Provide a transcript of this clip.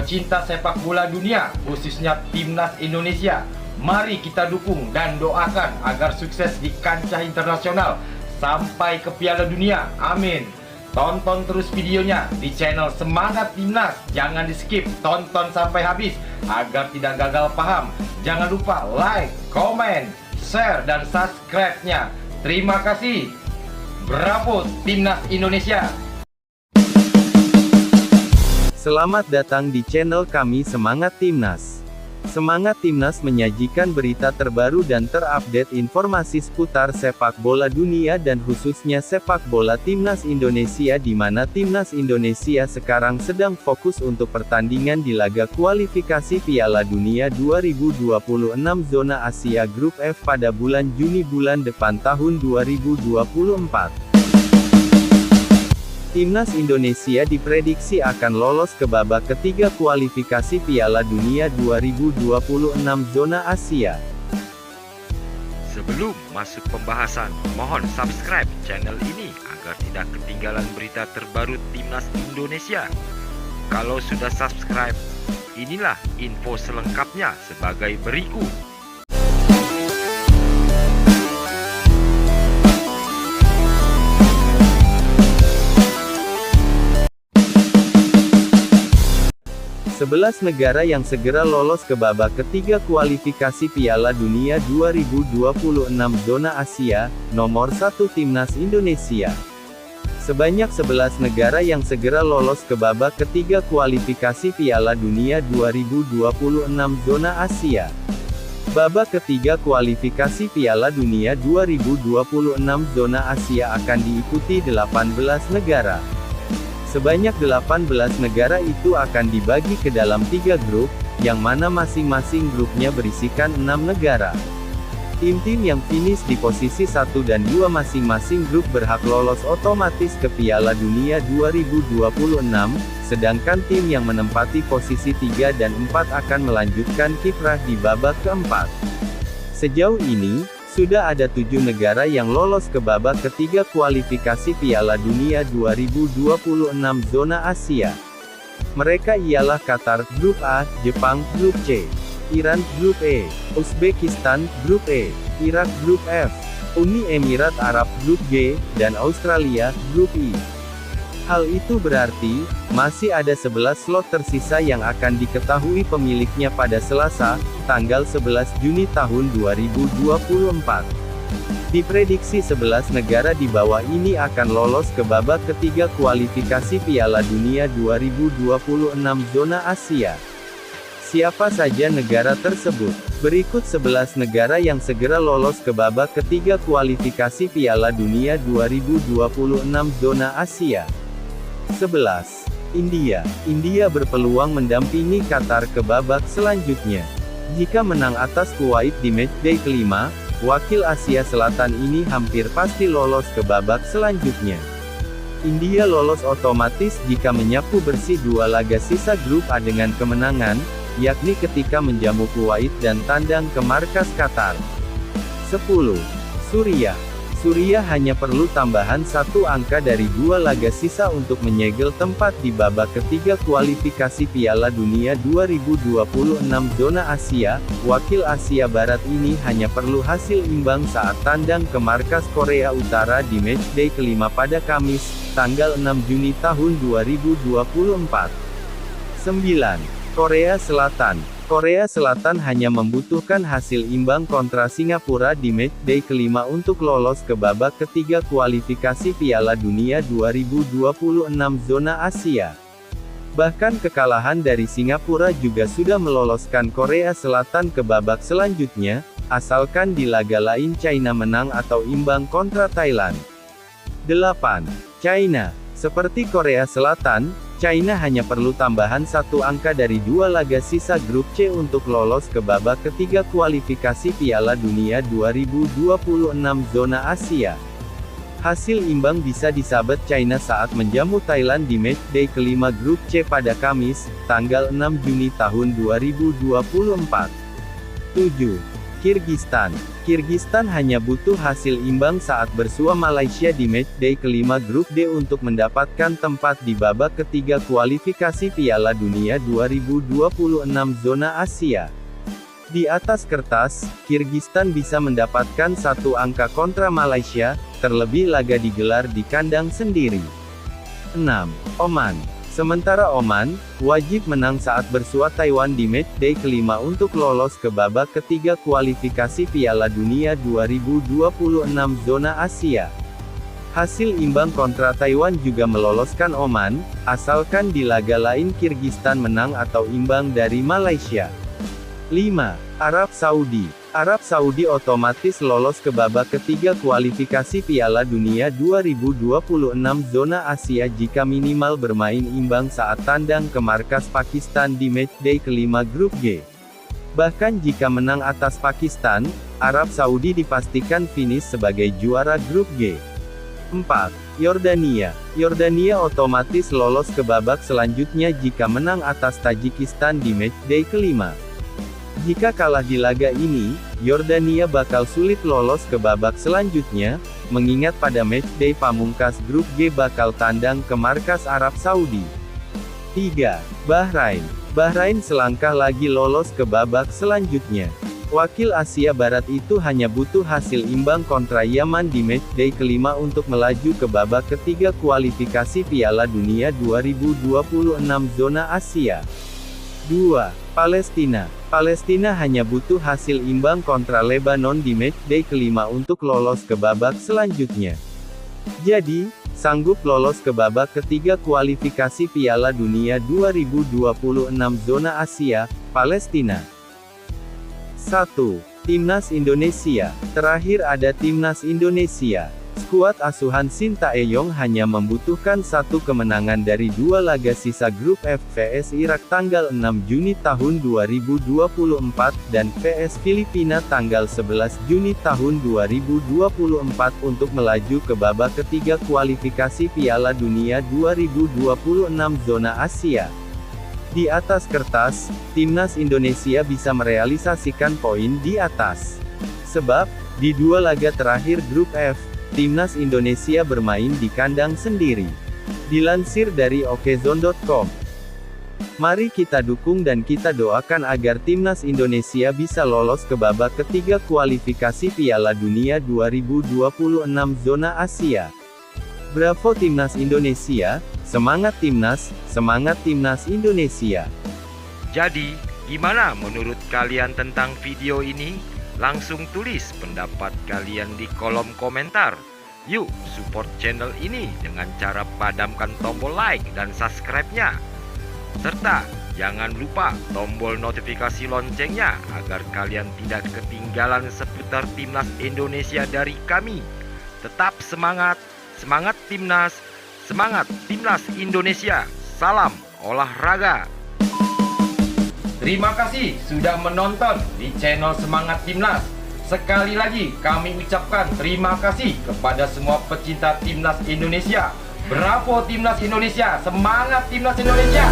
Pecinta sepak bola dunia, khususnya timnas Indonesia, mari kita dukung dan doakan agar sukses di kancah internasional sampai ke Piala Dunia. Amin. Tonton terus videonya di channel Semangat Timnas. Jangan di skip, tonton sampai habis agar tidak gagal paham. Jangan lupa like, komen, share, dan subscribe-nya. Terima kasih. Bravo Timnas Indonesia. Selamat datang di channel kami Semangat Timnas. Semangat Timnas menyajikan berita terbaru dan terupdate informasi seputar sepak bola dunia dan khususnya sepak bola Timnas Indonesia, di mana Timnas Indonesia sekarang sedang fokus untuk pertandingan di laga kualifikasi Piala Dunia 2026 zona Asia Grup F pada bulan Juni bulan depan tahun 2024. Timnas Indonesia diprediksi akan lolos ke babak ketiga kualifikasi Piala Dunia 2026 zona Asia. Sebelum masuk pembahasan, mohon subscribe channel ini agar tidak ketinggalan berita terbaru Timnas Indonesia. Kalau sudah subscribe, inilah info selengkapnya sebagai berikut. Sebelas negara yang segera lolos ke babak ketiga kualifikasi Piala Dunia 2026 zona Asia. Nomor 1 Timnas Indonesia. Sebanyak 11 negara yang segera lolos ke babak ketiga kualifikasi Piala Dunia 2026 zona Asia. Babak ketiga kualifikasi Piala Dunia 2026 zona Asia akan diikuti 18 negara. Sebanyak 18 negara itu akan dibagi ke dalam 3 grup, yang mana masing-masing grupnya berisikan 6 negara. Tim-tim yang finish di posisi 1 dan 2 masing-masing grup berhak lolos otomatis ke Piala Dunia 2026, sedangkan tim yang menempati posisi 3 dan 4 akan melanjutkan kiprah di babak keempat. Sejauh ini, sudah ada 7 negara yang lolos ke babak ketiga kualifikasi Piala Dunia 2026 zona Asia. Mereka ialah Qatar, Grup A, Jepang, Grup C, Iran, Grup E, Uzbekistan, Grup E, Irak, Grup F, Uni Emirat Arab, Grup G, dan Australia, Grup I. Hal itu berarti, masih ada 11 slot tersisa yang akan diketahui pemiliknya pada Selasa, tanggal 11 Juni tahun 2024. Diprediksi 11 negara di bawah ini akan lolos ke babak ketiga kualifikasi Piala Dunia 2026 zona Asia. Siapa saja negara tersebut? Berikut 11 negara yang segera lolos ke babak ketiga kualifikasi Piala Dunia 2026 zona Asia. 11. India. India berpeluang mendampingi Qatar ke babak selanjutnya. Jika menang atas Kuwait di matchday kelima, wakil Asia Selatan ini hampir pasti lolos ke babak selanjutnya. India lolos otomatis jika menyapu bersih 2 laga sisa grup A dengan kemenangan, yakni ketika menjamu Kuwait dan tandang ke markas Qatar. 10. Suriah. Suriah hanya perlu tambahan 1 angka dari 2 laga sisa untuk menyegel tempat di babak ketiga kualifikasi Piala Dunia 2026 zona Asia. Wakil Asia Barat ini hanya perlu hasil imbang saat tandang ke markas Korea Utara di matchday kelima pada Kamis, tanggal 6 Juni tahun 2024. 9. Korea Selatan. Korea Selatan hanya membutuhkan hasil imbang kontra Singapura di matchday kelima untuk lolos ke babak ketiga kualifikasi Piala Dunia 2026 zona Asia. Bahkan kekalahan dari Singapura juga sudah meloloskan Korea Selatan ke babak selanjutnya, asalkan di laga lain China menang atau imbang kontra Thailand. 8. China. Seperti Korea Selatan, China hanya perlu tambahan 1 angka dari 2 laga sisa grup C untuk lolos ke babak ketiga kualifikasi Piala Dunia 2026 zona Asia. Hasil imbang bisa disabet China saat menjamu Thailand di matchday kelima grup C pada Kamis, tanggal 6 Juni tahun 2024. 7. Kirgistan. Kirgistan hanya butuh hasil imbang saat bersua Malaysia di matchday kelima grup D untuk mendapatkan tempat di babak ketiga kualifikasi Piala Dunia 2026 zona Asia. Di atas kertas, Kirgistan bisa mendapatkan satu angka kontra Malaysia, terlebih laga digelar di kandang sendiri. 6. Oman. Sementara Oman, wajib menang saat bersua Taiwan di matchday kelima untuk lolos ke babak ketiga kualifikasi Piala Dunia 2026 zona Asia. Hasil imbang kontra Taiwan juga meloloskan Oman, asalkan di laga lain Kirgistan menang atau imbang dari Malaysia. 5. Arab Saudi. Arab Saudi otomatis lolos ke babak ketiga kualifikasi Piala Dunia 2026 zona Asia jika minimal bermain imbang saat tandang ke markas Pakistan di matchday kelima grup G. Bahkan jika menang atas Pakistan, Arab Saudi dipastikan finish sebagai juara grup G. 4. Yordania. Yordania otomatis lolos ke babak selanjutnya jika menang atas Tajikistan di matchday kelima. Jika kalah di laga ini, Yordania bakal sulit lolos ke babak selanjutnya, mengingat pada matchday pamungkas grup G bakal tandang ke markas Arab Saudi. 3. Bahrain. Bahrain selangkah lagi lolos ke babak selanjutnya. Wakil Asia Barat itu hanya butuh hasil imbang kontra Yaman di matchday kelima untuk melaju ke babak ketiga kualifikasi Piala Dunia 2026 zona Asia. 2. Palestina. Palestina hanya butuh hasil imbang kontra Lebanon di matchday kelima untuk lolos ke babak selanjutnya. Jadi, sanggup lolos ke babak ketiga kualifikasi Piala Dunia 2026 zona Asia, Palestina. 1. Timnas Indonesia. Terakhir ada Timnas Indonesia. Skuad asuhan Sintayong hanya membutuhkan satu kemenangan dari dua laga sisa grup F vs Irak tanggal 6 Juni tahun 2024 dan vs Filipina tanggal 11 Juni tahun 2024 untuk melaju ke babak ketiga kualifikasi Piala Dunia 2026 zona Asia. Di atas kertas, Timnas Indonesia bisa merealisasikan poin di atas. Sebab, di dua laga terakhir grup F, Timnas Indonesia bermain di kandang sendiri. Dilansir dari okezone.com. Mari kita dukung dan kita doakan agar Timnas Indonesia bisa lolos ke babak ketiga kualifikasi Piala Dunia 2026 zona Asia. Bravo Timnas Indonesia, semangat Timnas Indonesia. Jadi, gimana menurut kalian tentang video ini? Langsung tulis pendapat kalian di kolom komentar. Yuk, support channel ini dengan cara padamkan tombol like dan subscribe-nya. Serta, jangan lupa tombol notifikasi loncengnya agar kalian tidak ketinggalan seputar Timnas Indonesia dari kami. Tetap semangat, semangat Timnas Indonesia. Salam olahraga. Terima kasih sudah menonton di channel Semangat Timnas. Sekali lagi kami ucapkan terima kasih kepada semua pecinta Timnas Indonesia. Bravo Timnas Indonesia, semangat Timnas Indonesia.